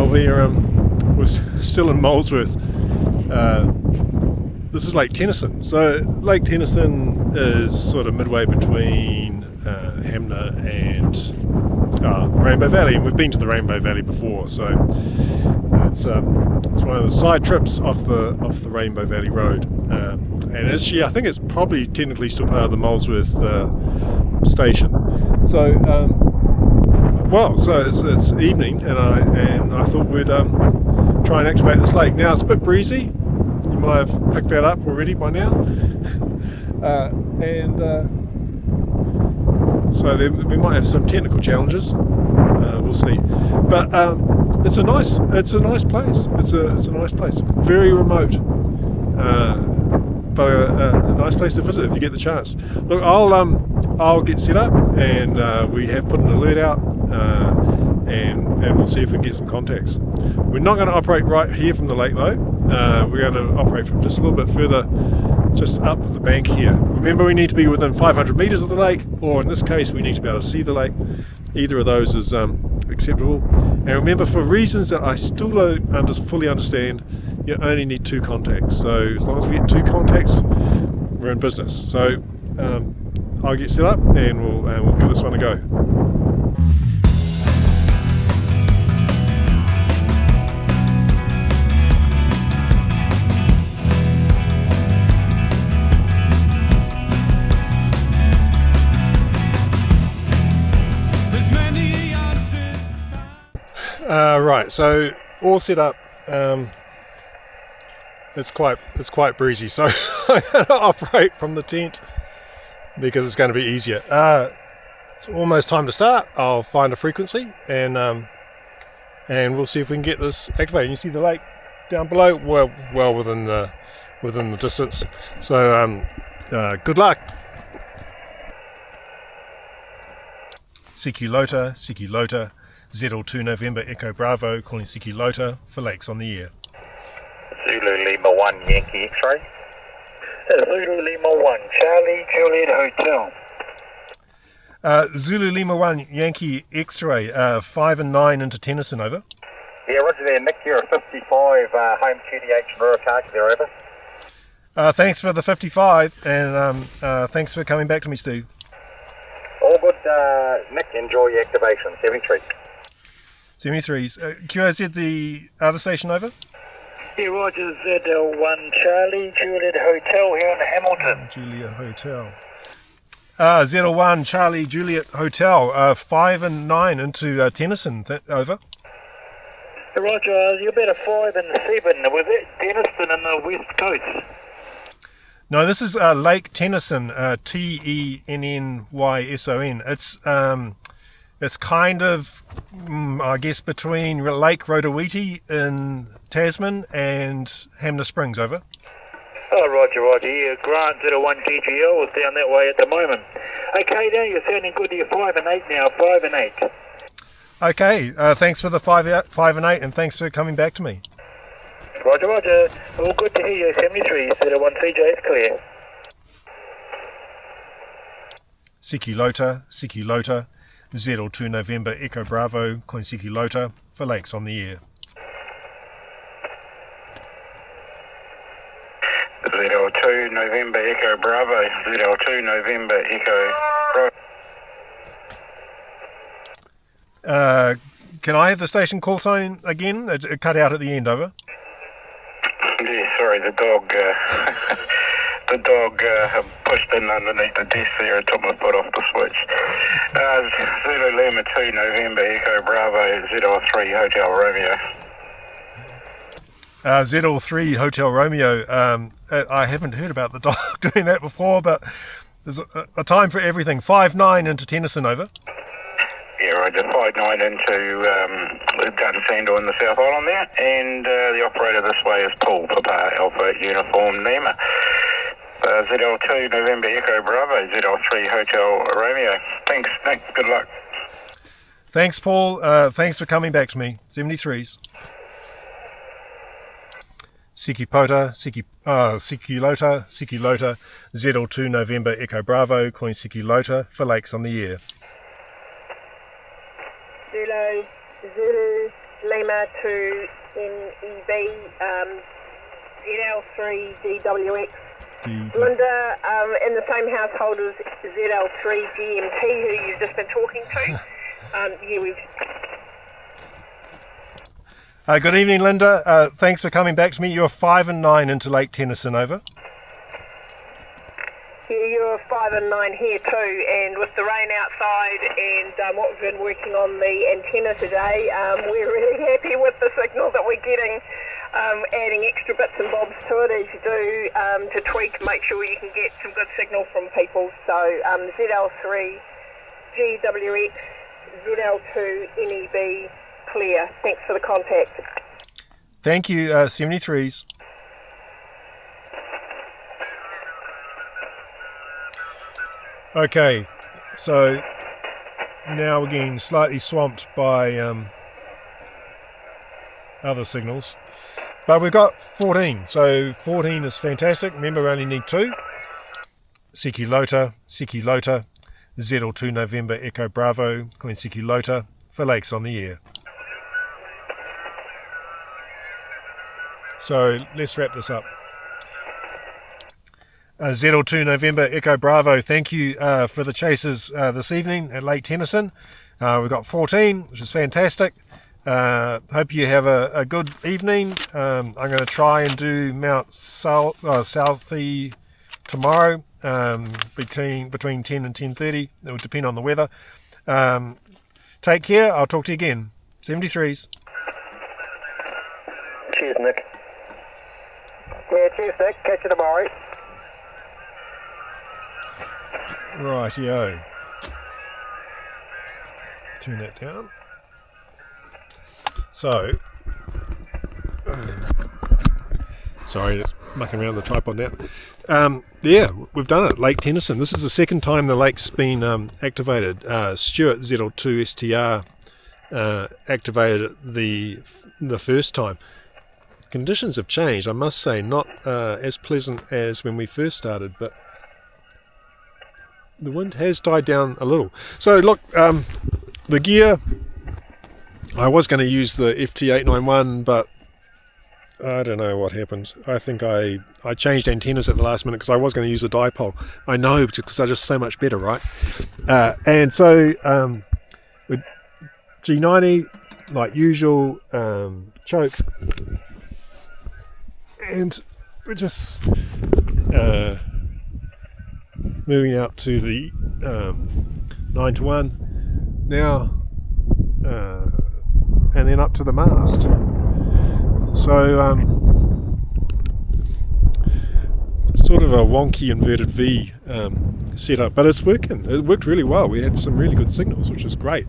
we're still in Molesworth. This is Lake Tennyson. So Lake Tennyson is sort of midway between Hamner and Rainbow Valley, and we've been to the Rainbow Valley before. So it's one of the side trips off the Rainbow Valley Road, and actually I think it's probably technically still part of the Molesworth Station. So so it's evening, and I thought we'd try and activate this lake. Now it's a bit breezy. You might have picked that up already by now, so we might have some technical challenges. We'll see, but it's a nice place. It's a nice place, very remote, but a nice place to visit if you get the chance. Look, I'll get set up, and we have put an alert out, and we'll see if we can get some contacts. We're not going to operate right here from the lake though. We're going to operate from just a little bit further, just up the bank here. Remember, we need to be within 500 metres of the lake, or in this case we need to be able to see the lake. Either of those is acceptable. And remember, for reasons that I still don't fully understand, you only need 2 contacts. So as long as we get 2 contacts, we're in business. So I'll get set up, and we'll give this one a go. Right, so all set up. It's quite breezy, so I'm going to operate from the tent because it's going to be easier. It's almost time to start. I'll find a frequency, and we'll see if we can get this activated. You see the lake down below, well within the distance. So good luck. Xiegu Lota. ZL2 November Echo Bravo, calling Xiegu Lota for Lakes on the Air. Zulu Lima 1 Yankee X-ray. Zulu Lima 1 Charlie Juliet Hotel. Zulu Lima 1 Yankee X-ray, 5 and 9 into Tennyson, over. Yeah, roger there, Nick. You're a 55, home QDH Murakaki there, over. Thanks for the 55, and thanks for coming back to me, Stu. All good, Nick. Enjoy your activation. 73. 73s. QOZ, the other station, over? Yeah, roger. ZL1 Charlie Juliet Hotel here in Hamilton. Juliet Hotel. ZL1 Charlie Juliet Hotel, 5 and 9 into Tennyson, over. Roger, you're about a 5 and 7. Was it Tennyson in the west coast? No, this is Lake Tennyson, Tennnyson. It's kind of, I guess, between Lake Rotawiti in Tasman and Hamner Springs, over. Oh, roger. Yeah, Grant 01 TGL is down that way at the moment. Okay, now you're sounding good. You're 5 and 8 now, 5 and 8. Okay, thanks for the 5 and 8, and thanks for coming back to me. Roger. All good to hear you. 73, 01 CJ is clear. Xiegu Lota, ZL2 November Echo Bravo, calling Xiegu Lota for Lakes on the Air. ZL2 November Echo Bravo, ZL2 November Echo Bravo. Can I have the station call sign again? It cut out at the end, over. Yeah, sorry, the dog pushed in underneath the desk there and took my foot off the switch. Zulu Lima 2 November Echo Bravo, ZL3 Hotel Romeo. ZL3 Hotel Romeo. I haven't heard about the dog doing that before, but there's a time for everything. 5-9 into Tennyson, over. Yeah, roger. 5-9 into Dunsandel in the South Island there, and the operator this way is Paul, Papa Alpha Uniform Lima. ZL2 November Echo Bravo, ZL3 Hotel Romeo. Thanks, Nick. Good luck. Thanks, Paul. Thanks for coming back to me. 73s. Pota, Xiegu Lota, ZL2 November Echo Bravo, calling Xiegu Lota for Lakes on the Air. Zulu, Lima to NEB, ZL3GWX. Linda, in the same household as ZL3GMT, who you've just been talking to. Good evening, Linda. Thanks for coming back to me. You're 5 and 9 into Lake Tennyson, over. Yeah, you're 5 and 9 here too, and with the rain outside and what we've been working on the antenna today, we're really happy with the signal that we're getting. Adding extra bits and bobs to it as you do to tweak, make sure you can get some good signal from people. So ZL3, GWX, ZL2, NEB, clear. Thanks for the contact. Thank you, 73s. Okay, so now we're getting slightly swamped by other signals. But we've got 14, so 14 is fantastic. Remember, we only need 2. Xiegu Lota, ZL2 November Echo Bravo, calling Xiegu Lota for Lakes on the Air. So let's wrap this up. ZL2 November Echo Bravo, thank you for the chases this evening at Lake Tennyson. We've got 14, which is fantastic. Hope you have a good evening. I'm going to try and do Mount Southie tomorrow between 10 and 10:30. It will depend on the weather. Take care. I'll talk to you again. 73s. Cheers, Nick. Yeah, cheers, Nick. Catch you tomorrow. Rightio. Turn that down. So, sorry, it's mucking around the tripod now. Yeah, we've done it. Lake Tennyson. This is the second time the lake's been activated. Stuart ZL2 STR activated it the first time. Conditions have changed, I must say, not as pleasant as when we first started, but the wind has died down a little. So look, the gear, I was going to use the FT891, but I don't know what happened. I think I changed antennas at the last minute because I was going to use a dipole. I know, because they're just so much better, right? And so with G90, like usual, choke, and we're just moving out to the 9-to-1 now, and then up to the mast. So sort of a wonky inverted V setup, but it's working. It worked really well. We had some really good signals, which is great.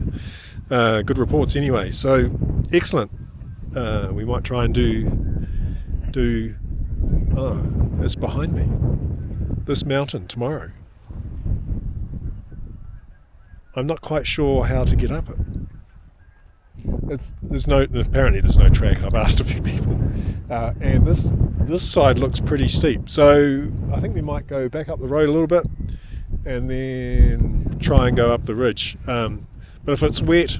Good reports anyway. So excellent. We might try and do. Oh, it's behind me. This mountain tomorrow. I'm not quite sure how to get up it. Apparently there's no track. I've asked a few people, and this side looks pretty steep. So I think we might go back up the road a little bit, and then try and go up the ridge. But if it's wet,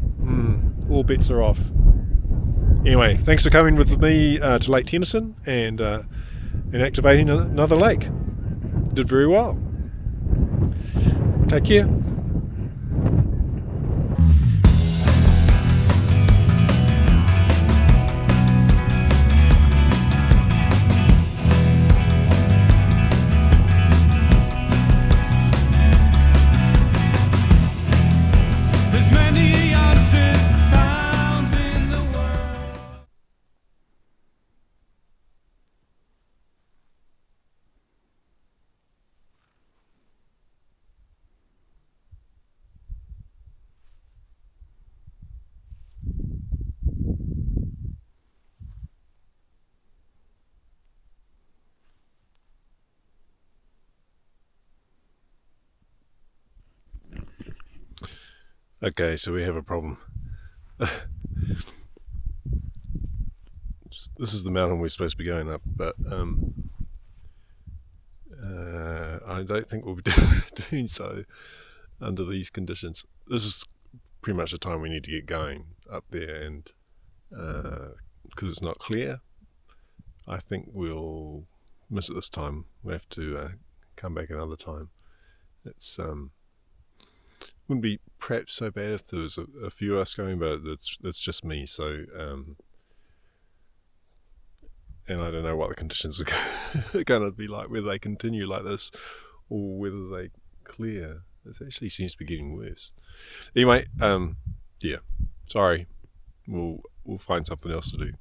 all bets are off. Anyway, thanks for coming with me to Lake Tennyson and activating another lake. Did very well. Take care. Okay, so we have a problem. This is the mountain we're supposed to be going up, but I don't think we'll be doing so under these conditions. This is pretty much the time we need to get going up there, and because it's not clear. I think we'll miss it this time. We'll have to come back another time. It's wouldn't be perhaps so bad if there was a few of us going, but it's just me. So and I don't know what the conditions are going to be like, whether they continue like this or whether they clear. It actually seems to be getting worse. Anyway, yeah. Sorry. We'll find something else to do.